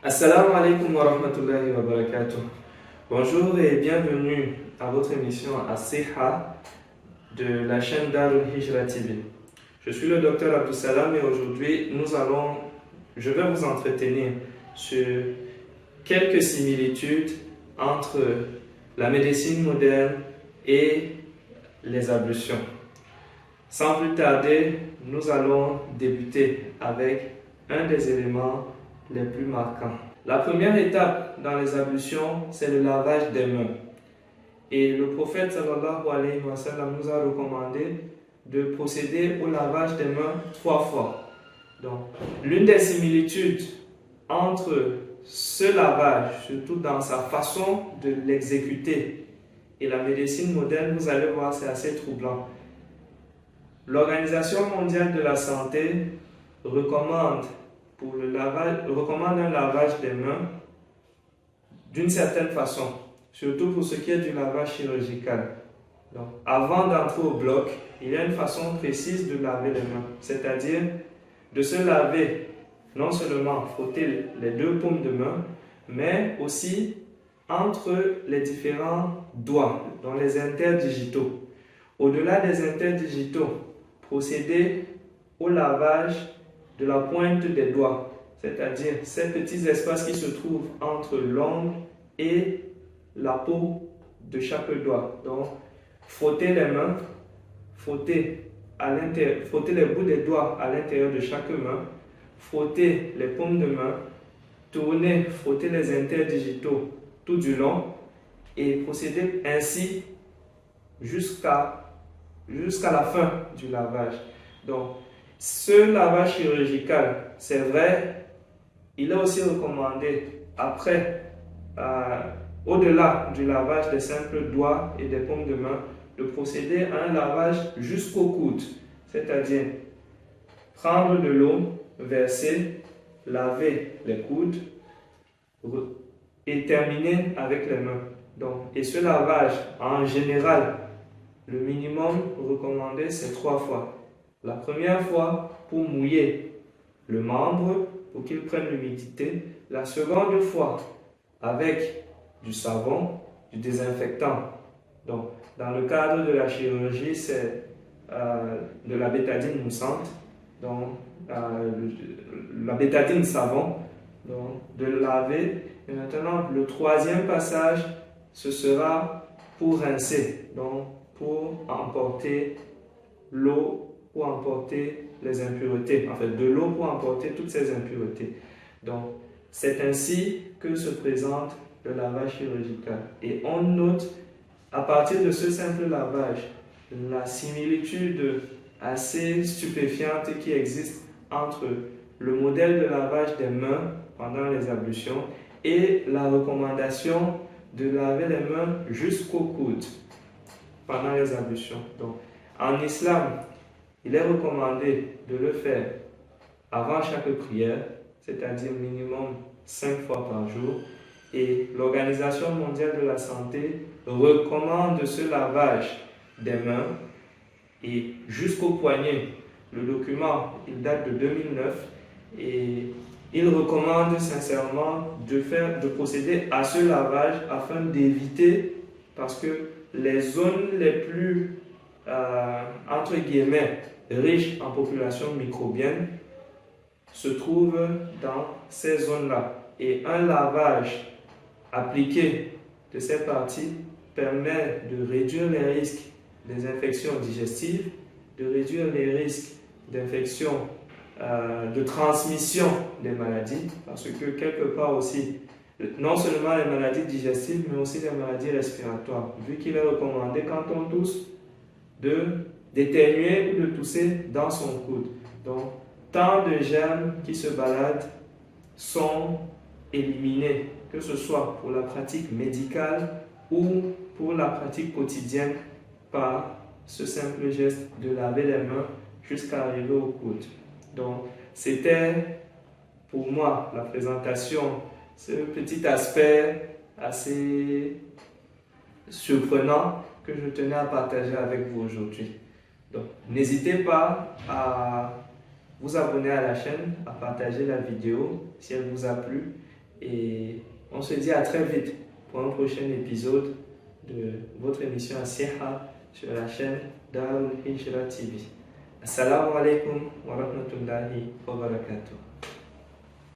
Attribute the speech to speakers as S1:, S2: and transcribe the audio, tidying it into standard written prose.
S1: Assalamu alaikum wa rahmatullahi wa barakatuh. Bonjour et bienvenue à votre émission As-Siha de la chaîne Darul Hijra TV. Je suis le docteur Abdou Salam et aujourd'hui je vais vous entretenir sur quelques similitudes entre la médecine moderne et les ablutions. Sans plus tarder, nous allons débuter avec un des éléments les plus marquants. La première étape dans les ablutions, c'est le lavage des mains. Et le prophète sallallahu alayhi wa sallam nous a recommandé de procéder au lavage des mains 3 fois. Donc, l'une des similitudes entre ce lavage, surtout dans sa façon de l'exécuter, et la médecine moderne, vous allez voir, c'est assez troublant. L'Organisation mondiale de la santé recommande un lavage des mains d'une certaine façon, surtout pour ce qui est du lavage chirurgical. Donc, avant d'entrer au bloc, il y a une façon précise de laver les mains, c'est-à-dire de se laver, non seulement frotter les 2 paumes de main, mais aussi entre les différents doigts, dans les interdigitaux. Au-delà des interdigitaux, procéder au lavage de la pointe des doigts, c'est-à-dire ces petits espaces qui se trouvent entre l'ongle et la peau de chaque doigt. Donc, frotter les mains, frotter les bouts des doigts à l'intérieur de chaque main, frotter les paumes de main, tourner, frotter les interdigitaux tout du long et procéder ainsi jusqu'à la fin du lavage. Donc, ce lavage chirurgical, c'est vrai, il est aussi recommandé au-delà du lavage des simples doigts et des paumes de main, de procéder à un lavage jusqu'au coude, c'est-à-dire prendre de l'eau, verser, laver les coudes et terminer avec les mains. Donc, et ce lavage, en général, le minimum recommandé, c'est 3 fois. La première fois pour mouiller le membre, pour qu'il prenne l'humidité. La seconde fois avec du savon, du désinfectant. Donc, dans le cadre de la chirurgie, c'est de la bétadine moussante, donc la bétadine savon, donc de le laver. Et maintenant, le 3e passage, ce sera pour rincer, donc pour emporter l'eau, pour emporter les impuretés, en fait de l'eau pour emporter toutes ces impuretés. Donc, c'est ainsi que se présente le lavage chirurgical. Et on note, à partir de ce simple lavage, la similitude assez stupéfiante qui existe entre le modèle de lavage des mains pendant les ablutions et la recommandation de laver les mains jusqu'au coude pendant les ablutions. Donc, en islam, il est recommandé de le faire avant chaque prière, c'est-à-dire minimum 5 fois par jour. Et l'Organisation mondiale de la santé recommande ce lavage des mains et jusqu'au poignet. Le document, il date de 2009 et il recommande sincèrement de procéder à ce lavage afin d'éviter, parce que les zones les plus, entre guillemets, riches en population microbienne se trouvent dans ces zones-là. Et un lavage appliqué de ces parties permet de réduire les risques des infections digestives, de réduire les risques d'infection, de transmission des maladies, parce que quelque part aussi, non seulement les maladies digestives, mais aussi les maladies respiratoires, vu qu'il est recommandé quand on tousse d'éternuer ou de tousser dans son coude. Donc, tant de germes qui se baladent sont éliminés, que ce soit pour la pratique médicale ou pour la pratique quotidienne par ce simple geste de laver les mains jusqu'à arriver au coude. Donc, c'était pour moi la présentation, ce petit aspect assez surprenant que je tenais à partager avec vous aujourd'hui. Donc, n'hésitez pas à vous abonner à la chaîne, à partager la vidéo si elle vous a plu Et on se dit à très vite pour un prochain épisode de votre émission Asiha sur la chaîne Darul Hijra TV. Assalamu alaikum wa rahmatullahi wa barakatuh.